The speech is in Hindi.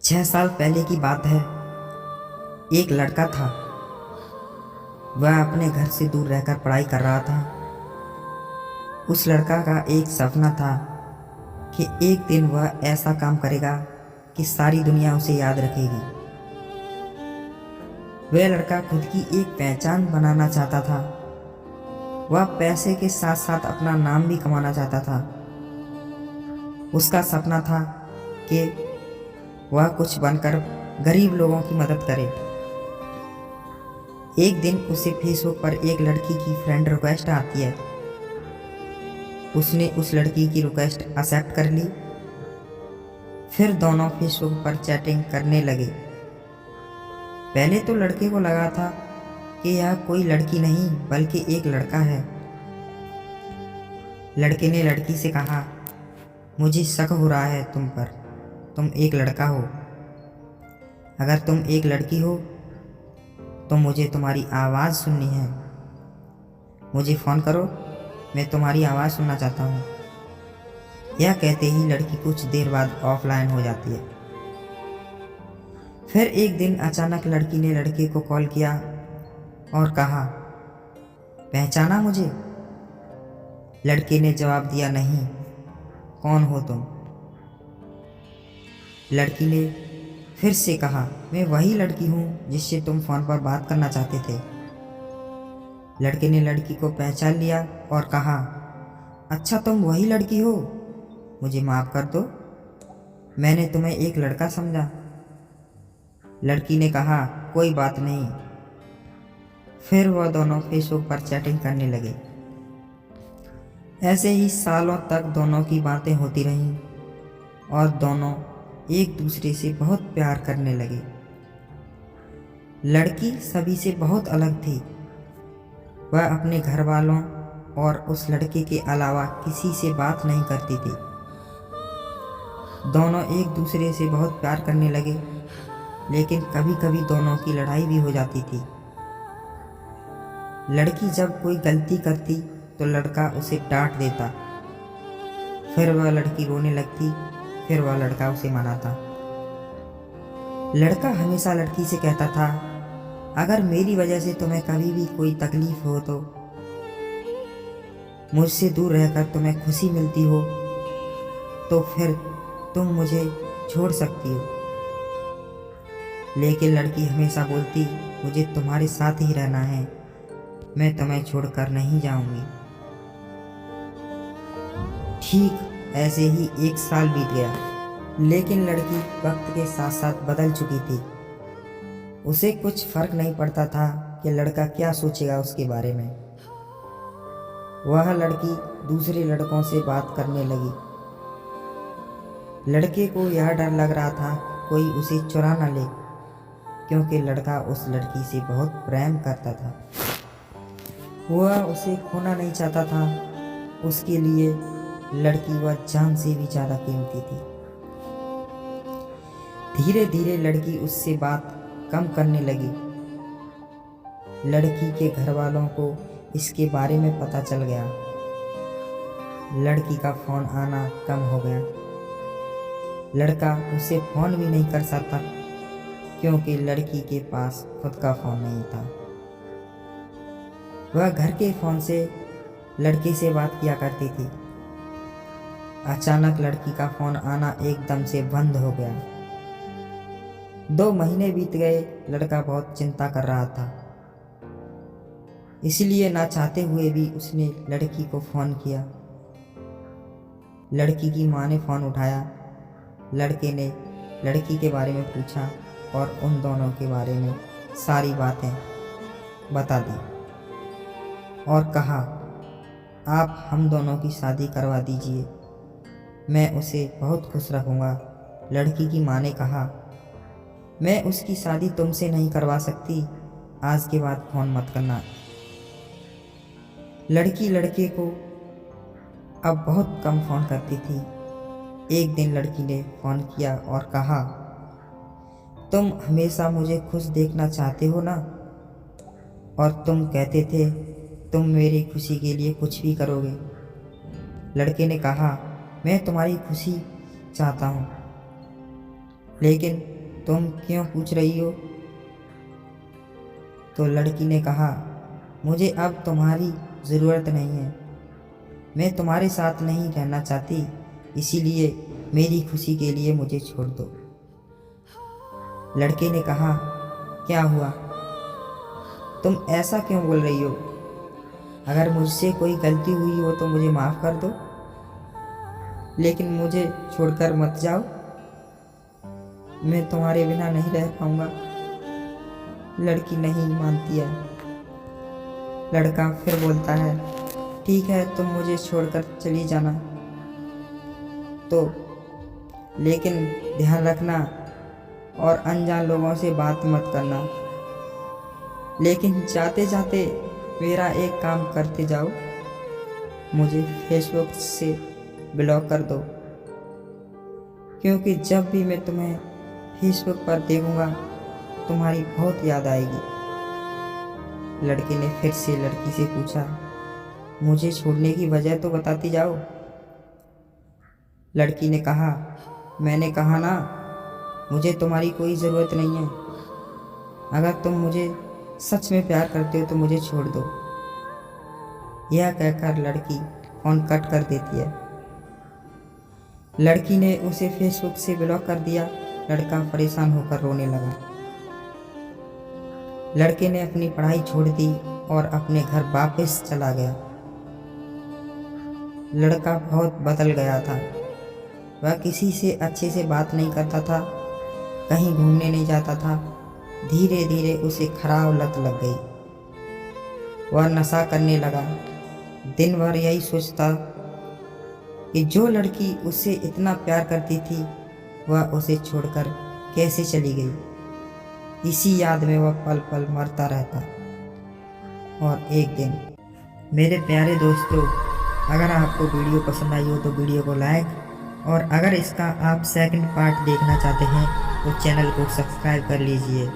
6 साल पहले की बात है। एक लड़का था। वह अपने घर से दूर रहकर पढ़ाई कर रहा था। उस लड़का का एक सपना था कि एक दिन वह ऐसा काम करेगा कि सारी दुनिया उसे याद रखेगी। वह लड़का खुद की एक पहचान बनाना चाहता था। वह पैसे के साथ साथ अपना नाम भी कमाना चाहता था। उसका सपना था कि वह कुछ बनकर गरीब लोगों की मदद करे। एक दिन उसे फेसबुक पर एक लड़की की फ्रेंड रिक्वेस्ट आती है। उसने उस लड़की की रिक्वेस्ट एक्सेप्ट कर ली। फिर दोनों फेसबुक पर चैटिंग करने लगे। पहले तो लड़के को लगा था कि यह कोई लड़की नहीं बल्कि एक लड़का है। लड़के ने लड़की से कहा, मुझे शक हो रहा है तुम पर। तुम एक लड़का हो। अगर तुम एक लड़की हो तो मुझे तुम्हारी आवाज़ सुननी है। मुझे फ़ोन करो, मैं तुम्हारी आवाज़ सुनना चाहता हूँ। यह कहते ही लड़की कुछ देर बाद ऑफलाइन हो जाती है। फिर एक दिन अचानक लड़की ने लड़के को कॉल किया और कहा, पहचाना मुझे? लड़के ने जवाब दिया, नहीं, कौन हो तुम? लड़की ने फिर से कहा, मैं वही लड़की हूँ जिससे तुम फ़ोन पर बात करना चाहते थे। लड़के ने लड़की को पहचान लिया और कहा, अच्छा तुम वही लड़की हो, मुझे माफ़ कर दो, मैंने तुम्हें एक लड़का समझा। लड़की ने कहा, कोई बात नहीं। फिर वह दोनों फेसबुक पर चैटिंग करने लगे। ऐसे ही सालों तक दोनों की बातें होती रहीं और दोनों एक दूसरे से बहुत प्यार करने लगे। लड़की सभी से बहुत अलग थी। वह अपने घर वालों और उस लड़के के अलावा किसी से बात नहीं करती थी। दोनों एक दूसरे से बहुत प्यार करने लगे, लेकिन कभी कभी दोनों की लड़ाई भी हो जाती थी। लड़की जब कोई गलती करती तो लड़का उसे डांट देता। फिर वह लड़की रोने लगती, फिर वह लड़का उसे मनाता। लड़का हमेशा लड़की से कहता था, अगर मेरी वजह से तुम्हें कभी भी कोई तकलीफ हो तो मुझसे दूर रहकर तुम्हें खुशी मिलती हो तो फिर तुम मुझे छोड़ सकती हो। लेकिन लड़की हमेशा बोलती, मुझे तुम्हारे साथ ही रहना है, मैं तुम्हें छोड़कर नहीं जाऊंगी। ठीक ऐसे ही 1 साल बीत गया, लेकिन लड़की वक्त के साथ साथ बदल चुकी थी। उसे कुछ फर्क नहीं पड़ता था कि लड़का क्या सोचेगा उसके बारे में। वह लड़की दूसरे लड़कों से बात करने लगी। लड़के को यह डर लग रहा था कोई उसे चुरा न ले, क्योंकि लड़का उस लड़की से बहुत प्रेम करता था। वह उसे खोना नहीं चाहता था। उसके लिए लड़की वह जान से भी ज़्यादा कीमती थी। धीरे धीरे लड़की उससे बात कम करने लगी। लड़की के घर वालों को इसके बारे में पता चल गया। लड़की का फ़ोन आना कम हो गया। लड़का उसे फ़ोन भी नहीं कर सकता क्योंकि लड़की के पास खुद का फ़ोन नहीं था। वह घर के फ़ोन से लड़के से बात किया करती थी। अचानक लड़की का फ़ोन आना एकदम से बंद हो गया। 2 महीने बीत गए। लड़का बहुत चिंता कर रहा था, इसलिए ना चाहते हुए भी उसने लड़की को फ़ोन किया। लड़की की माँ ने फ़ोन उठाया। लड़के ने लड़की के बारे में पूछा और उन दोनों के बारे में सारी बातें बता दी और कहा, आप हम दोनों की शादी करवा दीजिए, मैं उसे बहुत खुश रखूँगा। लड़की की माँ ने कहा, मैं उसकी शादी तुमसे नहीं करवा सकती, आज के बाद फ़ोन मत करना। लड़की लड़के को अब बहुत कम फ़ोन करती थी। एक दिन लड़की ने फ़ोन किया और कहा, तुम हमेशा मुझे खुश देखना चाहते हो ना, और तुम कहते थे तुम मेरी खुशी के लिए कुछ भी करोगे। लड़के ने कहा, मैं तुम्हारी खुशी चाहता हूँ। लेकिन तुम क्यों पूछ रही हो? तो लड़की ने कहा, मुझे अब तुम्हारी ज़रूरत नहीं है, मैं तुम्हारे साथ नहीं रहना चाहती, इसीलिए मेरी खुशी के लिए मुझे छोड़ दो। लड़के ने कहा, क्या हुआ, तुम ऐसा क्यों बोल रही हो? अगर मुझसे कोई गलती हुई हो तो मुझे माफ़ कर दो, लेकिन मुझे छोड़कर मत जाओ, मैं तुम्हारे बिना नहीं रह पाऊंगा। लड़की नहीं मानती है। लड़का फिर बोलता है, ठीक है, तुम मुझे छोड़कर चली जाना, तो लेकिन ध्यान रखना और अनजान लोगों से बात मत करना। लेकिन जाते जाते मेरा एक काम करते जाओ, मुझे फेसबुक से ब्लॉक कर दो, क्योंकि जब भी मैं तुम्हें फेसबुक पर देखूंगा तुम्हारी बहुत याद आएगी। लड़के ने फिर से लड़की से पूछा, मुझे छोड़ने की वजह तो बताती जाओ। लड़की ने कहा, मैंने कहा ना, मुझे तुम्हारी कोई ज़रूरत नहीं है। अगर तुम मुझे सच में प्यार करते हो तो मुझे छोड़ दो। यह कहकर लड़की फ़ोन कट कर देती है। लड़की ने उसे फेसबुक से ब्लॉक कर दिया। लड़का परेशान होकर रोने लगा। लड़के ने अपनी पढ़ाई छोड़ दी और अपने घर वापस चला गया। लड़का बहुत बदल गया था। वह किसी से अच्छे से बात नहीं करता था, कहीं घूमने नहीं जाता था। धीरे धीरे उसे खराब लत लग गई। वह नशा करने लगा। दिन भर यही सोचता कि जो लड़की उससे इतना प्यार करती थी वह उसे छोड़कर कैसे चली गई। इसी याद में वह पल पल मरता रहता। और एक दिन, मेरे प्यारे दोस्तों, अगर आपको वीडियो पसंद आई हो तो वीडियो को लाइक, और अगर इसका आप सेकंड पार्ट देखना चाहते हैं तो चैनल को सब्सक्राइब कर लीजिए।